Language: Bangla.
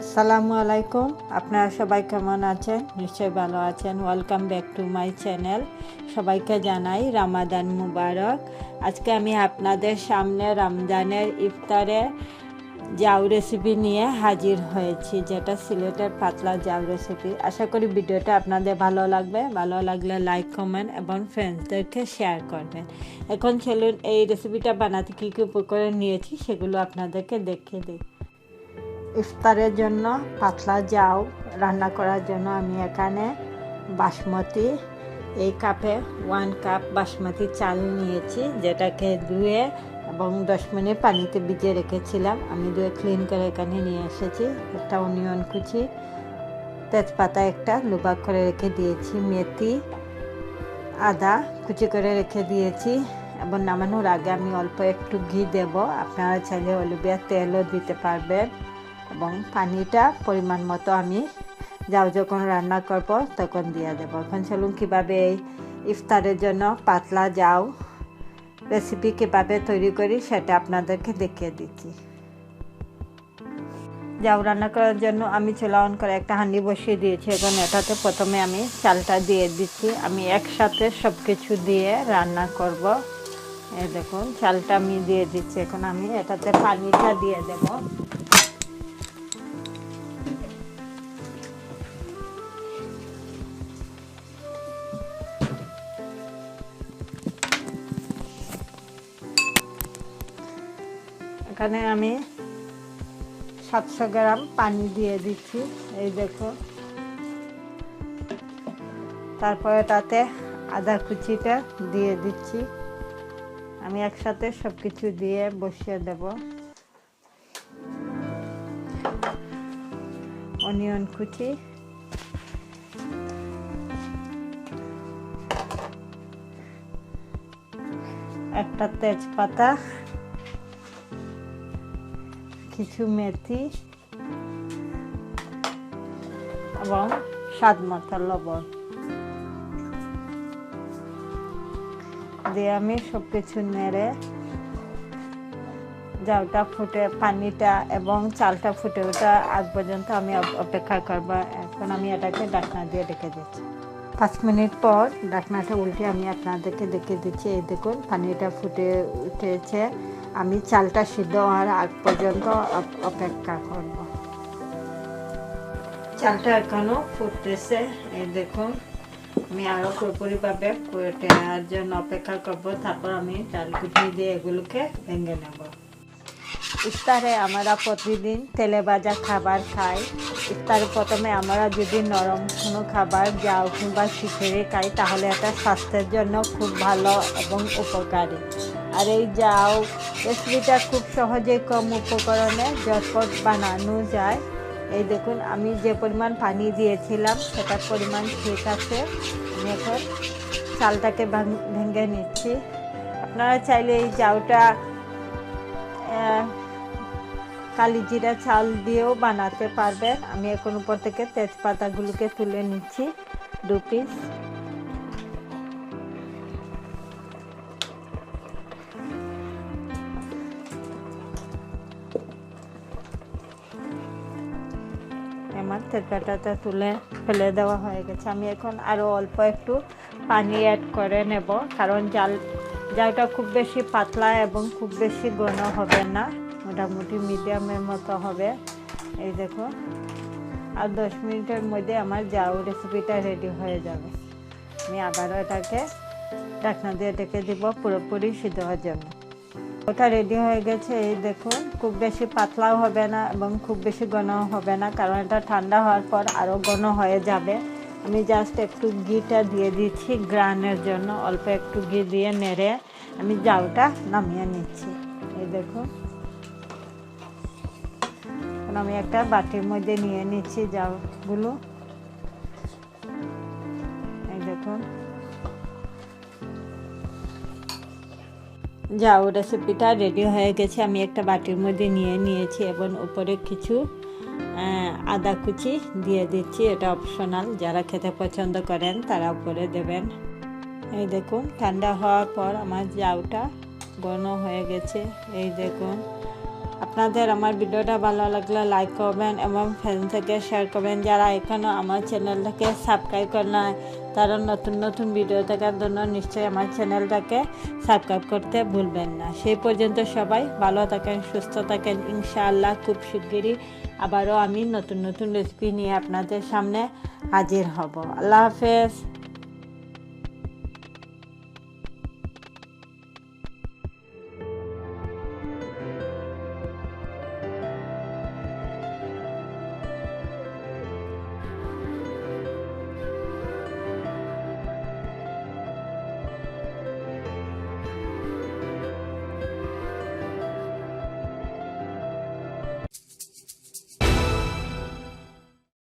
আসসালামু আলাইকুম, আপনারা সবাই কেমন আছেন? নিশ্চয়ই ভালো আছেন। Welcome back to my channel. সবাইকে জানাই রামাদান মুবারক। আজকে আমি আপনাদের সামনে রমজানের ইফতারে জাউ রেসিপি নিয়ে হাজির হয়েছি, যেটা সিলেটের পাতলা জাউ রেসিপি। আশা করি ভিডিওটা আপনাদের ভালো লাগবে। ভালো লাগলে লাইক, কমেন্ট এবং ফ্রেন্ডসদেরকে শেয়ার করবেন। এখন চলুন এই রেসিপিটা বানাতে কী কী উপকরণ নিয়েছি সেগুলো আপনাদেরকে দেখিয়ে দিই। ইফতারের জন্য পাতলা জাউ রান্না করার জন্য আমি এখানে বাসমতি, এই কাপে 1 কাপ বাসমতি চাল নিয়েছি, যেটাকে ধুয়ে এবং 10 মিনিট পানিতে ভিজিয়ে রেখেছিলাম। আমি ধুয়ে ক্লিন করে এখানে নিয়ে এসেছি। একটা অনিয়ন কুচি, তেজপাতা একটা লুবাক করে রেখে দিয়েছি, মেথি, আদা কুচি করে রেখে দিয়েছি এবং নামানোর আগে আমি অল্প একটু ঘি দেব। আপনারা চাইলে অলিভ তেলও দিতে পারবেন এবং পানিটা পরিমাণ মতো আমি জাউ যখন রান্না করব তখন দিয়ে দেবো। এখন চলুন কীভাবে এই ইফতারের জন্য পাতলা জাউ রেসিপি কীভাবে তৈরি করি সেটা আপনাদেরকে দেখিয়ে দিচ্ছি। জাউ রান্না করার জন্য আমি চুলা অন করে একটা হাঁড়ি বসিয়ে দিয়েছি। এখন এটাতে প্রথমে আমি চালটা দিয়ে দিচ্ছি। আমি একসাথে সব কিছু দিয়ে রান্না করব। এই দেখুন চালটা আমি দিয়ে দিচ্ছি। এখন আমি এটাতে পানিটা দিয়ে দেব। এখানে আমি 700 গ্রাম পানি দিয়ে দিচ্ছি, এই দেখো। তারপরে তাতে আদা কুচিটা দিয়ে দিচ্ছি। আমি একসাথে সব কিছু দিয়ে বসিয়ে দেব। অনিয়ন কুচি, একটা তেজপাতা, কিছু মেথি এবং স্বাদ মতো লবণ দিয়ে আমি সব কিছু নেড়ে জাউটা ফুটে পানিটা এবং চালটা ফুটে ওঠা আগ পর্যন্ত আমি অপেক্ষা করব। এখন আমি এটাকে ঢাকনা দিয়ে রেখে দিচ্ছি। 5 মিনিট পর ঢাকনাটা উল্টে আমি আপনাদেরকে দেখিয়ে দিচ্ছি। এই দেখুন পানিটা ফুটে উঠেছে। আমি চালটা সিদ্ধ হওয়ার আগ পর্যন্ত অপেক্ষা করব। চালটা এখনো ফুটতেছে, এই দেখুন। আমি আরও পুরোপুরিভাবে ফুটার জন্য অপেক্ষা করব। তারপর আমি চাল কুচি দিয়ে এগুলোকে ভেঙে নেব। ইফতারে আমরা প্রতিদিন তেলে ভাজা খাবার খাই। ইফতারে প্রথমে আমরা যদি নরম কোনো খাবার জাউ কিংবা খিচুড়ি খাই তাহলে এটা স্বাস্থ্যের জন্য খুব ভালো এবং উপকারী। আর এই জাউ রেসিপিটা খুব সহজেই কম উপকরণে ঝটপট বানানো যায়। এই দেখুন আমি যে পরিমাণ পানি দিয়েছিলাম সেটার পরিমাণ ঠিক আছে। আমি এখন চালটাকে ভেঙে নিচ্ছি। আপনারা চাইলে এই জাউটা কালি জিরা চাল দিয়েও বানাতে পারবেন। আমি এখন উপর থেকে তেজপাতাগুলোকে তুলে নিচ্ছি 2 পিস। আমার তেজপাতাটা তুলে ফেলে দেওয়া হয়ে গেছে। আমি এখন আরও অল্প একটু পানি অ্যাড করে নেব, কারণ জাউটা খুব বেশি পাতলা এবং খুব বেশি ঘন হবে না, মোটামুটি মিডিয়ামের মতো হবে। এই দেখো, আর 10 মিনিটের মধ্যে আমার জাউ রেসিপিটা রেডি হয়ে যাবে। আমি আবারও এটাকে ঢাকনা দিয়ে ঢেকে দিব পুরোপুরি সিদ্ধ হওয়ার জন্য। ওটা রেডি হয়ে গেছে। এই দেখুন খুব বেশি পাতলাও হবে না এবং খুব বেশি ঘন হবে না, কারণ এটা ঠান্ডা হওয়ার পর আরও ঘন হয়ে যাবে। আমি জাস্ট একটু ঘিটা দিয়ে দিচ্ছি গ্রানের জন্য। অল্প একটু ঘি দিয়ে নেড়ে আমি জাউটা নামিয়ে নিচ্ছি। এই দেখুন আমি একটা বাটির মধ্যে নিয়ে নিচ্ছি জাউগুলো। এই দেখুন জাউ রেসিপিটা রেডি হয়ে গেছে। আমি একটা বাটির মধ্যে নিয়ে নিয়েছি এবং উপরে কিছু আদা কুচি দিয়ে দিচ্ছি। এটা অপশনাল, যারা খেতে পছন্দ করেন তারা উপরে দেবেন। এই দেখুন ঠান্ডা হওয়ার পর আমার জাউটা ঘন হয়ে গেছে। এই দেখুন আপনাদের আমার ভিডিওটা ভালো লাগলে লাইক করবেন এবং ফ্রেন্ড থেকে শেয়ার করবেন। যারা এখনও আমার চ্যানেলটাকে সাবস্ক্রাইব করে না তারা নতুন নতুন ভিডিও দেখার জন্য নিশ্চয়ই আমার চ্যানেলটাকে সাবস্ক্রাইব করতে ভুলবেন না। সেই পর্যন্ত সবাই ভালো থাকেন, সুস্থ থাকেন। ইনশাআল্লাহ খুব শিগগিরই আবারও আমি নতুন নতুন রেসিপি নিয়ে আপনাদের সামনে হাজির হব। আল্লাহ হাফেজ।